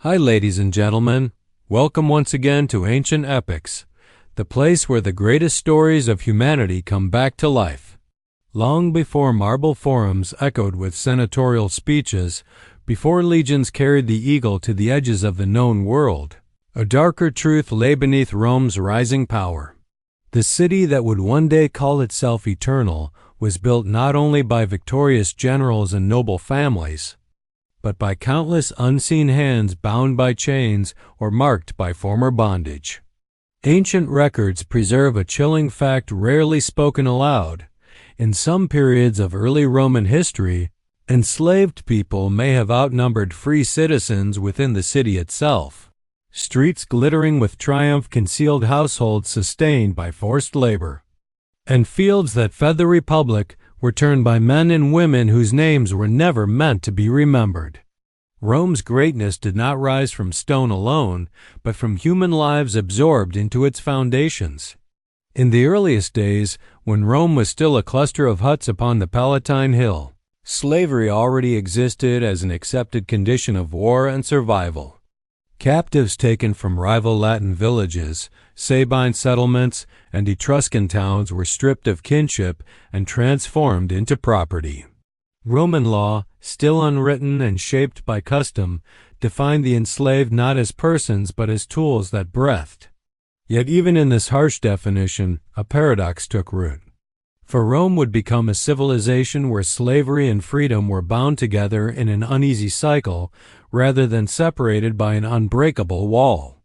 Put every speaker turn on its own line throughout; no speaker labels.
Hi, ladies and gentlemen. Welcome once again to Ancient Epics, the place where the greatest stories of humanity come back to life. Long before marble forums echoed with senatorial speeches, before legions carried the eagle to the edges of the known world, a darker truth lay beneath Rome's rising power. The city that would one day call itself eternal was built not only by victorious generals and noble families, but by countless unseen hands bound by chains or marked by former bondage. Ancient records preserve a chilling fact rarely spoken aloud. In some periods of early Roman history, enslaved people may have outnumbered free citizens within the city itself. Streets glittering with triumph concealed households sustained by forced labor, and fields that fed the Republic were turned by men and women whose names were never meant to be remembered. Rome's greatness did not rise from stone alone, but from human lives absorbed into its foundations. In the earliest days, when Rome was still a cluster of huts upon the Palatine Hill, slavery already existed as an accepted condition of war and survival. Captives taken from rival Latin villages, Sabine settlements, and Etruscan towns were stripped of kinship and transformed into property. Roman law, still unwritten and shaped by custom, defined the enslaved not as persons but as tools that breathed. Yet even in this harsh definition, a paradox took root. For Rome would become a civilization where slavery and freedom were bound together in an uneasy cycle rather than separated by an unbreakable wall.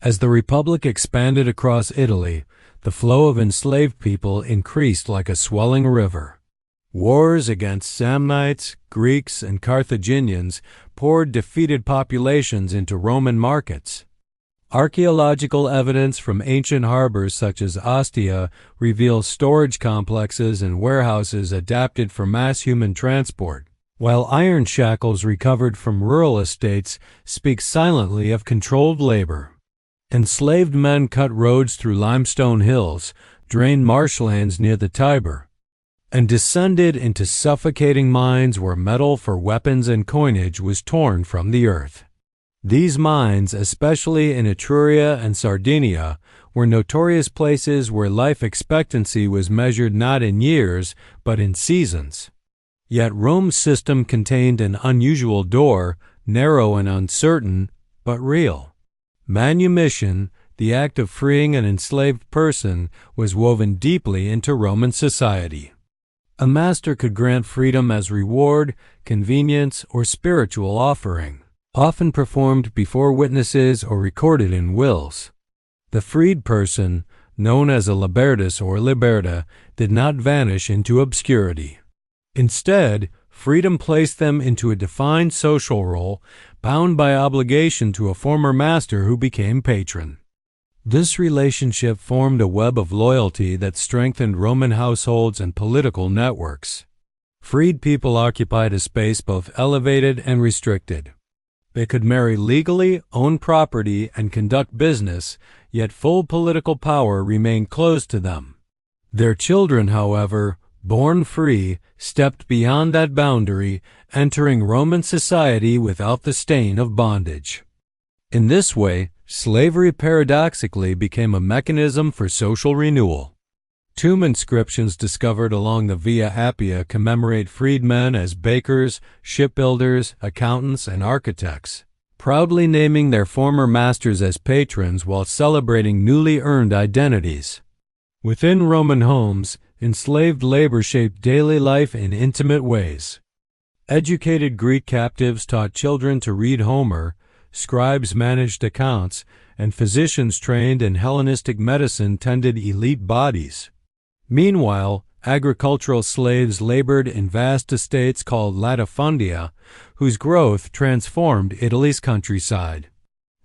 As the Republic expanded across Italy, the flow of enslaved people increased like a swelling river. Wars against Samnites, Greeks, and Carthaginians poured defeated populations into Roman markets. Archaeological evidence from ancient harbors such as Ostia reveals storage complexes and warehouses adapted for mass human transport, while iron shackles recovered from rural estates speak silently of controlled labor. Enslaved men cut roads through limestone hills, drained marshlands near the Tiber, and descended into suffocating mines where metal for weapons and coinage was torn from the earth. These mines, especially in Etruria and Sardinia, were notorious places where life expectancy was measured not in years, but in seasons. Yet Rome's system contained an unusual door, narrow and uncertain, but real. Manumission, the act of freeing an enslaved person, was woven deeply into Roman society. A master could grant freedom as reward, convenience, or spiritual offering, often performed before witnesses or recorded in wills. The freed person, known as a libertus or liberta, did not vanish into obscurity. Instead, freedom placed them into a defined social role, bound by obligation to a former master who became patron. This relationship formed a web of loyalty that strengthened Roman households and political networks. Freed people occupied a space both elevated and restricted. They could marry legally, own property, and conduct business, yet full political power remained closed to them. Their children, however, born free, stepped beyond that boundary, entering Roman society without the stain of bondage. In this way, slavery paradoxically became a mechanism for social renewal. Tomb inscriptions discovered along the Via Appia commemorate freedmen as bakers, shipbuilders, accountants, and architects, proudly naming their former masters as patrons while celebrating newly earned identities. Within Roman homes, enslaved labor shaped daily life in intimate ways. Educated Greek captives taught children to read Homer, scribes managed accounts, and physicians trained in Hellenistic medicine tended elite bodies. Meanwhile, agricultural slaves labored in vast estates called latifundia, whose growth transformed Italy's countryside.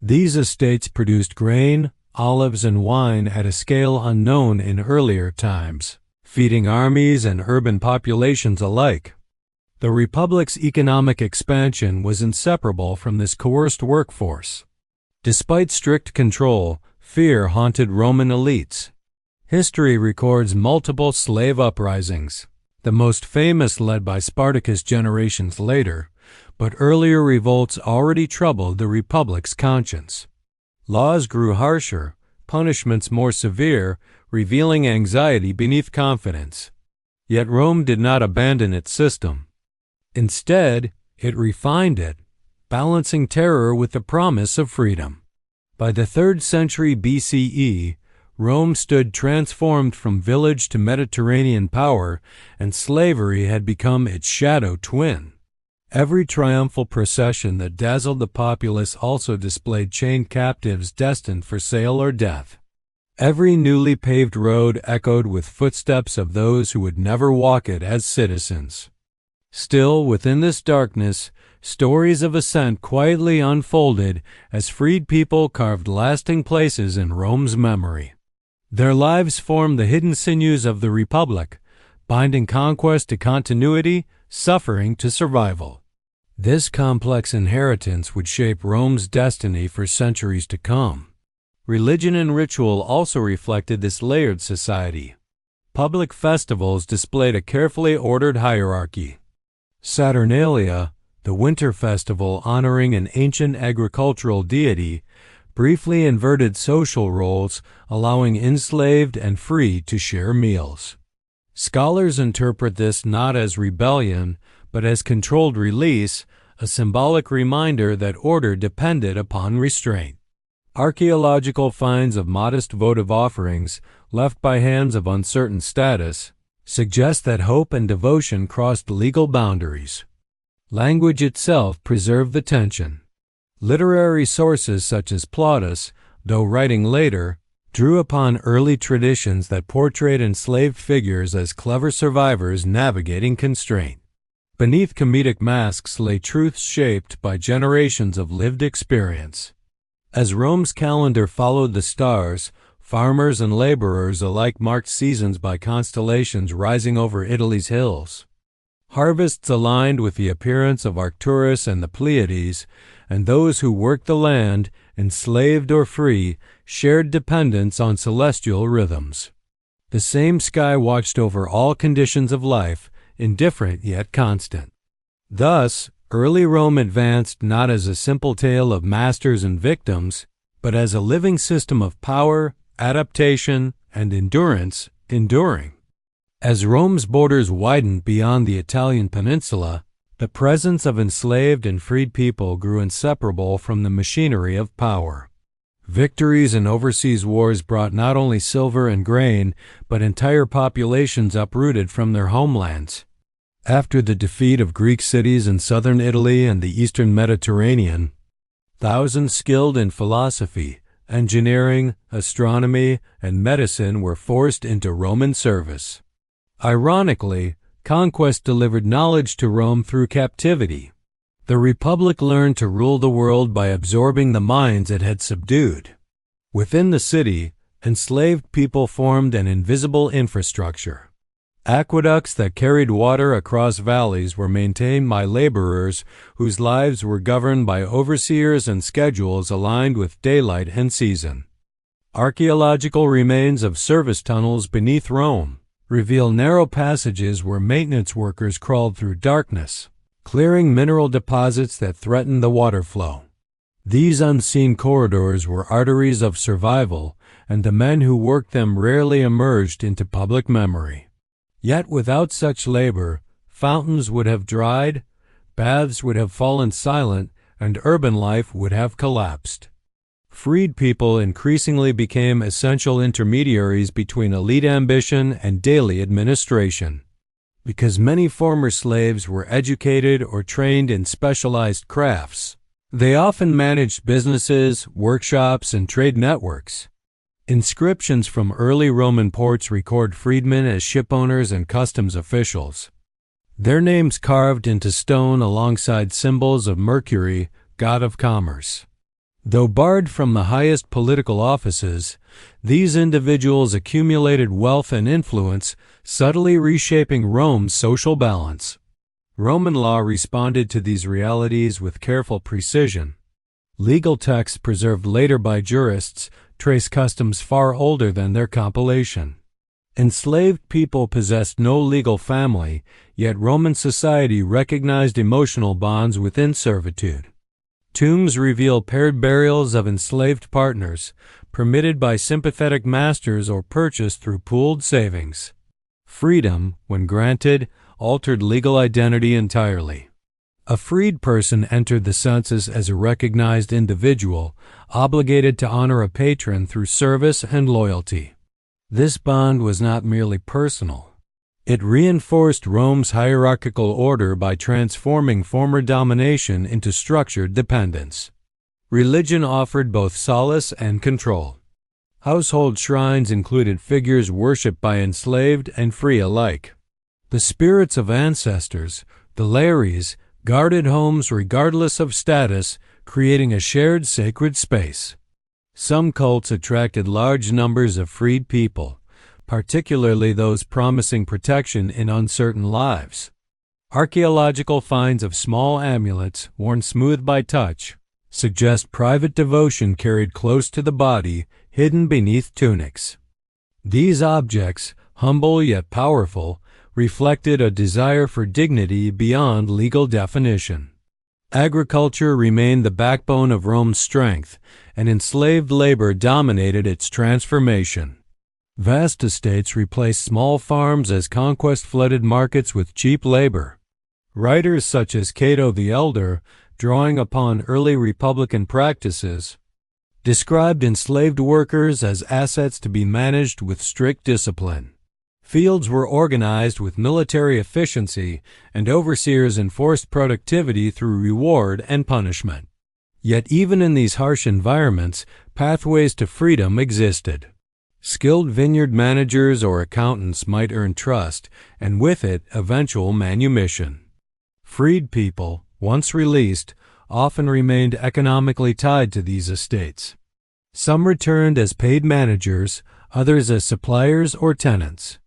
These estates produced grain, olives, and wine at a scale unknown in earlier times, feeding armies and urban populations alike. The Republic's economic expansion was inseparable from this coerced workforce. Despite strict control, fear haunted Roman elites. History records multiple slave uprisings, the most famous led by Spartacus generations later, but earlier revolts already troubled the Republic's conscience. Laws grew harsher, punishments more severe, revealing anxiety beneath confidence. Yet Rome did not abandon its system. Instead, it refined it, balancing terror with the promise of freedom. By the 3rd century BCE, Rome stood transformed from village to Mediterranean power, and slavery had become its shadow twin. Every triumphal procession that dazzled the populace also displayed chained captives destined for sale or death. Every newly paved road echoed with footsteps of those who would never walk it as citizens. Still, within this darkness, stories of ascent quietly unfolded as freed people carved lasting places in Rome's memory. Their lives formed the hidden sinews of the Republic, binding conquest to continuity, suffering to survival. This complex inheritance would shape Rome's destiny for centuries to come. Religion and ritual also reflected this layered society. Public festivals displayed a carefully ordered hierarchy. Saturnalia, the winter festival honoring an ancient agricultural deity, briefly inverted social roles, allowing enslaved and free to share meals. Scholars interpret this not as rebellion, but as controlled release, a symbolic reminder that order depended upon restraint. Archaeological finds of modest votive offerings, left by hands of uncertain status, suggest that hope and devotion crossed legal boundaries. Language itself preserved the tension. Literary sources such as Plautus, though writing later, drew upon early traditions that portrayed enslaved figures as clever survivors navigating constraint. Beneath comedic masks lay truths shaped by generations of lived experience. As Rome's calendar followed the stars, farmers and laborers alike marked seasons by constellations rising over Italy's hills. Harvests aligned with the appearance of Arcturus and the Pleiades, and those who worked the land, enslaved or free, shared dependence on celestial rhythms. The same sky watched over all conditions of life, indifferent yet constant. Thus, early Rome advanced not as a simple tale of masters and victims, but as a living system of power, adaptation, and endurance, enduring. As Rome's borders widened beyond the Italian peninsula, the presence of enslaved and freed people grew inseparable from the machinery of power. Victories in overseas wars brought not only silver and grain, but entire populations uprooted from their homelands. After the defeat of Greek cities in southern Italy and the eastern Mediterranean, thousands skilled in philosophy, engineering, astronomy, and medicine were forced into Roman service. Ironically, conquest delivered knowledge to Rome through captivity. The Republic learned to rule the world by absorbing the minds it had subdued. Within the city, enslaved people formed an invisible infrastructure. Aqueducts that carried water across valleys were maintained by laborers whose lives were governed by overseers and schedules aligned with daylight and season. Archaeological remains of service tunnels beneath Rome reveal narrow passages where maintenance workers crawled through darkness, clearing mineral deposits that threatened the water flow. These unseen corridors were arteries of survival, and the men who worked them rarely emerged into public memory. Yet without such labor, fountains would have dried, baths would have fallen silent, and urban life would have collapsed. Freed people increasingly became essential intermediaries between elite ambition and daily administration. Because many former slaves were educated or trained in specialized crafts, they often managed businesses, workshops, and trade networks. Inscriptions from early Roman ports record freedmen as shipowners and customs officials. Their names carved into stone alongside symbols of Mercury, god of commerce. Though barred from the highest political offices, these individuals accumulated wealth and influence, subtly reshaping Rome's social balance. Roman law responded to these realities with careful precision. Legal texts preserved later by jurists trace customs far older than their compilation. Enslaved people possessed no legal family, yet Roman society recognized emotional bonds within servitude. Tombs reveal paired burials of enslaved partners, permitted by sympathetic masters or purchased through pooled savings. Freedom, when granted, altered legal identity entirely. A freed person entered the census as a recognized individual, obligated to honor a patron through service and loyalty. This bond was not merely personal. It reinforced Rome's hierarchical order by transforming former domination into structured dependence. Religion offered both solace and control. Household shrines included figures worshipped by enslaved and free alike. The spirits of ancestors, the Lares, guarded homes regardless of status, creating a shared sacred space. Some cults attracted large numbers of freed people, particularly those promising protection in uncertain lives. Archaeological finds of small amulets, worn smooth by touch, suggest private devotion carried close to the body, hidden beneath tunics. These objects, humble yet powerful, reflected a desire for dignity beyond legal definition. Agriculture remained the backbone of Rome's strength, and enslaved labor dominated its transformation. Vast estates replaced small farms as conquest flooded markets with cheap labor. Writers such as Cato the Elder, drawing upon early republican practices, described enslaved workers as assets to be managed with strict discipline. Fields were organized with military efficiency, and overseers enforced productivity through reward and punishment. Yet even in these harsh environments, pathways to freedom existed. Skilled vineyard managers or accountants might earn trust, and with it, eventual manumission. Freed people, once released, often remained economically tied to these estates. Some returned as paid managers, others as suppliers or tenants.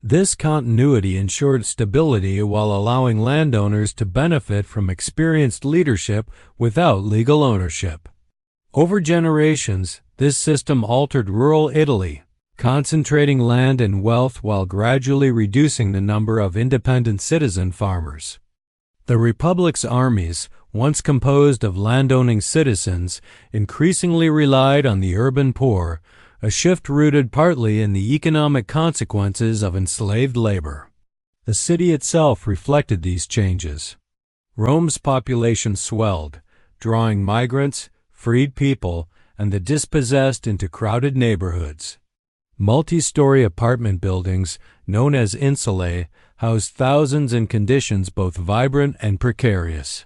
This continuity ensured stability while allowing landowners to benefit from experienced leadership without legal ownership. Over generations, this system altered rural Italy, concentrating land and wealth while gradually reducing the number of independent citizen farmers. The Republic's armies, once composed of landowning citizens, increasingly relied on the urban poor, a shift rooted partly in the economic consequences of enslaved labor. The city itself reflected these changes. Rome's population swelled, drawing migrants, freed people, and the dispossessed into crowded neighborhoods. Multi-story apartment buildings, known as insulae, housed thousands in conditions both vibrant and precarious.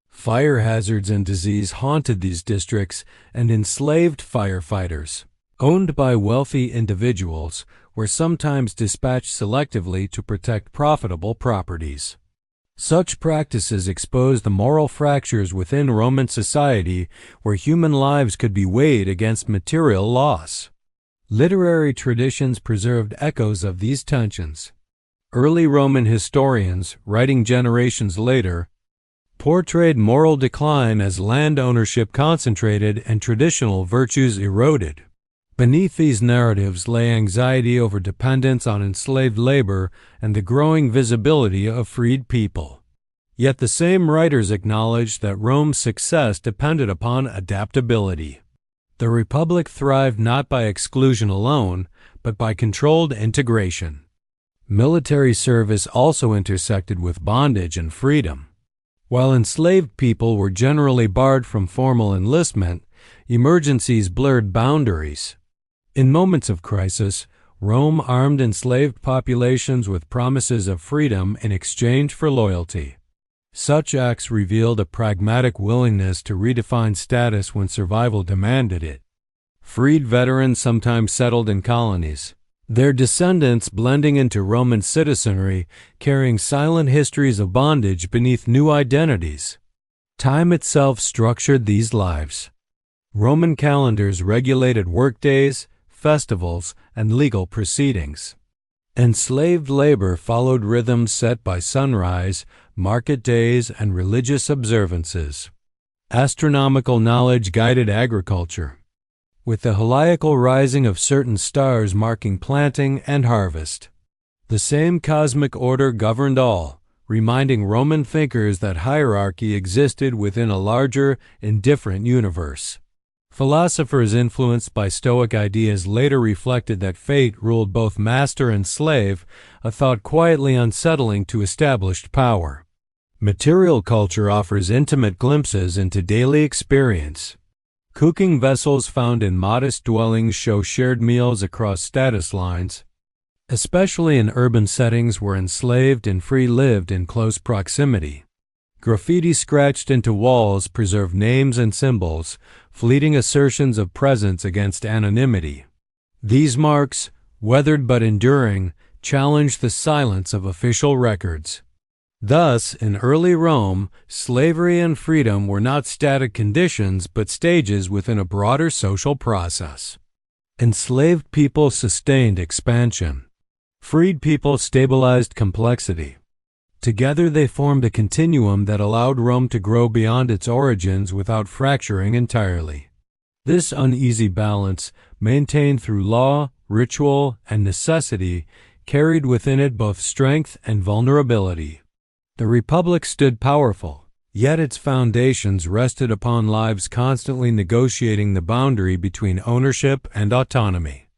Fire hazards and disease haunted these districts, and enslaved firefighters, owned by wealthy individuals, were sometimes dispatched selectively to protect profitable properties. Such practices exposed the moral fractures within Roman society, where human lives could be weighed against material loss. Literary traditions preserved echoes of these tensions. Early Roman historians, writing generations later, portrayed moral decline as land ownership concentrated and traditional virtues eroded. Beneath these narratives lay anxiety over dependence on enslaved labor and the growing visibility of freed people. Yet the same writers acknowledged that Rome's success depended upon adaptability. The Republic thrived not by exclusion alone, but by controlled integration. Military service also intersected with bondage and freedom. While enslaved people were generally barred from formal enlistment, emergencies blurred boundaries. In moments of crisis, Rome armed enslaved populations with promises of freedom in exchange for loyalty. Such acts revealed a pragmatic willingness to redefine status when survival demanded it. Freed veterans sometimes settled in colonies, their descendants blending into Roman citizenry, carrying silent histories of bondage beneath new identities. Time itself structured these lives. Roman calendars regulated workdays, festivals, and legal proceedings. Enslaved labor followed rhythms set by sunrise, market days, and religious observances. Astronomical knowledge guided agriculture. with the heliacal rising of certain stars marking planting and harvest. The same cosmic order governed all, reminding Roman thinkers that hierarchy existed within a larger, indifferent universe. Philosophers influenced by Stoic ideas later reflected that fate ruled both master and slave, a thought quietly unsettling to established power. Material culture offers intimate glimpses into daily experience. Cooking vessels found in modest dwellings show shared meals across status lines, especially in urban settings where enslaved and free lived in close proximity. Graffiti scratched into walls preserve names and symbols, fleeting assertions of presence against anonymity. These marks, weathered but enduring, challenge the silence of official records. Thus, in early Rome, slavery and freedom were not static conditions but stages within a broader social process. Enslaved people sustained expansion. Freed people stabilized complexity. Together they formed a continuum that allowed Rome to grow beyond its origins without fracturing entirely. This uneasy balance, maintained through law, ritual, and necessity, carried within it both strength and vulnerability. The Republic stood powerful, yet its foundations rested upon lives constantly negotiating the boundary between ownership and autonomy.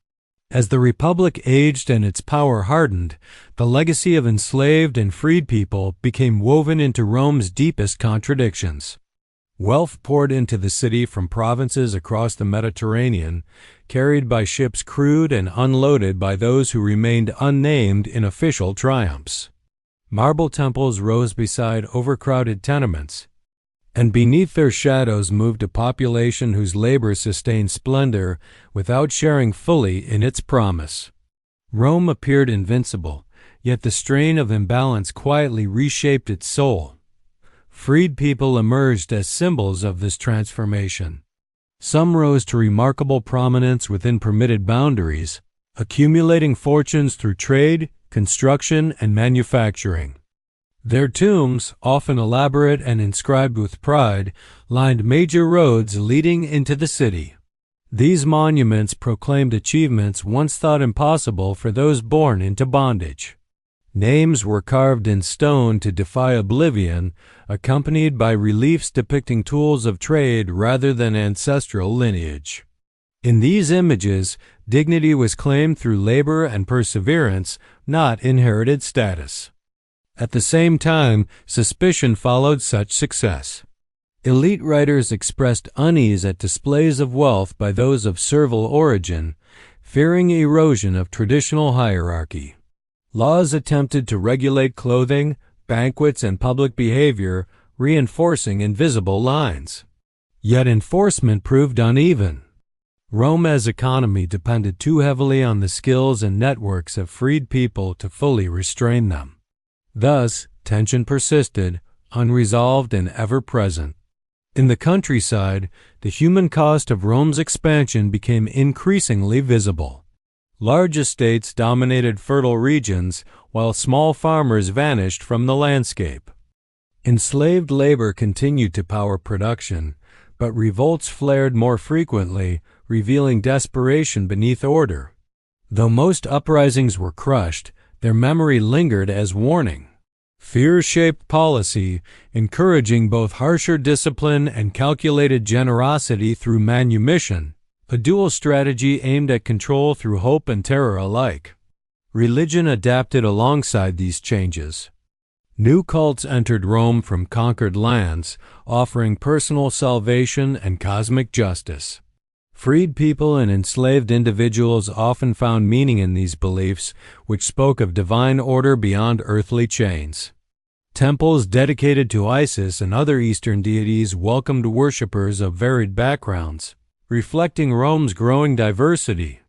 As the Republic aged and its power hardened, the legacy of enslaved and freed people became woven into Rome's deepest contradictions. Wealth poured into the city from provinces across the Mediterranean, carried by ships crewed and unloaded by those who remained unnamed in official triumphs. Marble temples rose beside overcrowded tenements, and beneath their shadows moved a population whose labor sustained splendor without sharing fully in its promise. Rome appeared invincible, yet the strain of imbalance quietly reshaped its soul. Freed people emerged as symbols of this transformation. Some rose to remarkable prominence within permitted boundaries, accumulating fortunes through trade, construction, and manufacturing. Their tombs, often elaborate and inscribed with pride, lined major roads leading into the city. These monuments proclaimed achievements once thought impossible for those born into bondage. Names were carved in stone to defy oblivion, accompanied by reliefs depicting tools of trade rather than ancestral lineage. In these images, dignity was claimed through labor and perseverance, not inherited status. At the same time, suspicion followed such success. Elite writers expressed unease at displays of wealth by those of servile origin, fearing erosion of traditional hierarchy. Laws attempted to regulate clothing, banquets, and public behavior, reinforcing invisible lines. Yet enforcement proved uneven. Rome's economy depended too heavily on the skills and networks of freed people to fully restrain them. Thus, tension persisted, unresolved and ever-present. In the countryside, the human cost of Rome's expansion became increasingly visible. Large estates dominated fertile regions, while small farmers vanished from the landscape. Enslaved labor continued to power production, but revolts flared more frequently, revealing desperation beneath order. Though most uprisings were crushed, their memory lingered as warning. Fear shaped policy, encouraging both harsher discipline and calculated generosity through manumission, a dual strategy aimed at control through hope and terror alike. Religion adapted alongside these changes. New cults entered Rome from conquered lands, offering personal salvation and cosmic justice. Freed people and enslaved individuals often found meaning in these beliefs, which spoke of divine order beyond earthly chains. Temples dedicated to Isis and other Eastern deities welcomed worshippers of varied backgrounds, reflecting Rome's growing diversity.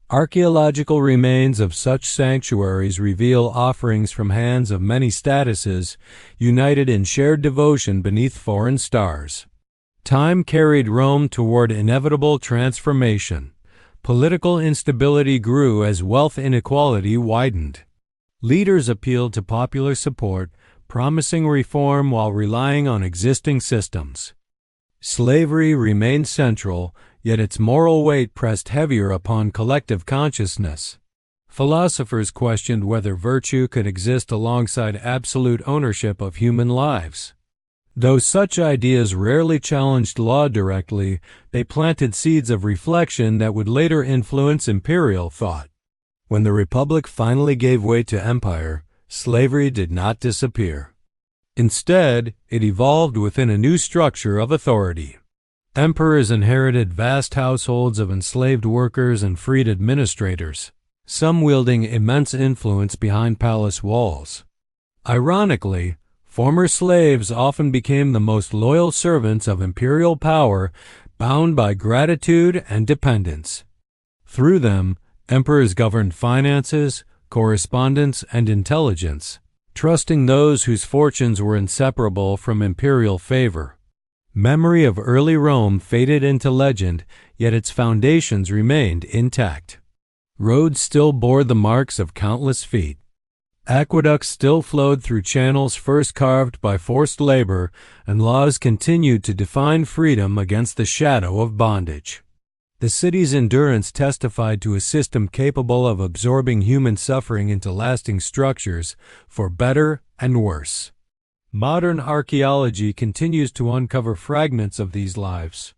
Archaeological remains of such sanctuaries reveal offerings from hands of many statuses, united in shared devotion beneath foreign stars. Time carried Rome toward inevitable transformation. Political instability grew as wealth inequality widened. Leaders appealed to popular support, promising reform while relying on existing systems. Slavery remained central, yet its moral weight pressed heavier upon collective consciousness. Philosophers questioned whether virtue could exist alongside absolute ownership of human lives. Though such ideas rarely challenged law directly, they planted seeds of reflection that would later influence imperial thought. When the Republic finally gave way to empire, slavery did not disappear. Instead, it evolved within a new structure of authority. Emperors inherited vast households of enslaved workers and freed administrators, some wielding immense influence behind palace walls. Ironically, former slaves often became the most loyal servants of imperial power, bound by gratitude and dependence. Through them, emperors governed finances, correspondence, and intelligence, trusting those whose fortunes were inseparable from imperial favor. Memory of early Rome faded into legend, yet its foundations remained intact. Roads still bore the marks of countless feet. Aqueducts still flowed through channels first carved by forced labor, and laws continued to define freedom against the shadow of bondage. The city's endurance testified to a system capable of absorbing human suffering into lasting structures, for better and worse. Modern archaeology continues to uncover fragments of these lives.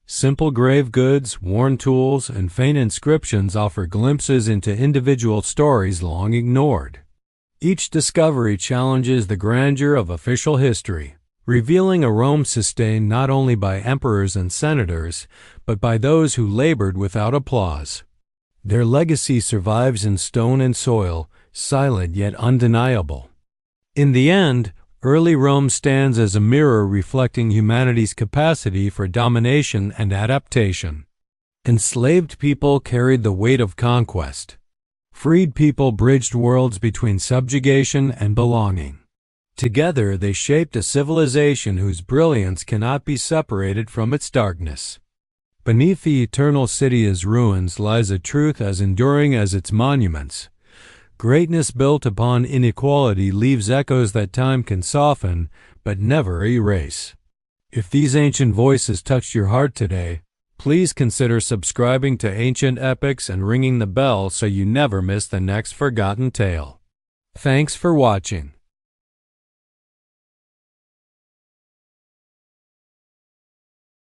Simple grave goods, worn tools, and faint inscriptions offer glimpses into individual stories long ignored. Each discovery challenges the grandeur of official history, revealing a Rome sustained not only by emperors and senators, but by those who labored without applause. Their legacy survives in stone and soil, silent yet undeniable. In the end, early Rome stands as a mirror reflecting humanity's capacity for domination and adaptation. Enslaved people carried the weight of conquest. Freed people bridged worlds between subjugation and belonging. Together, they shaped a civilization whose brilliance cannot be separated from its darkness. Beneath the eternal city's ruins lies a truth as enduring as its monuments. Greatness built upon inequality leaves echoes that time can soften, but never erase. If these ancient voices touched your heart today, please consider subscribing to Ancient Epics and ringing the bell so you never miss the next forgotten tale. Thanks for watching.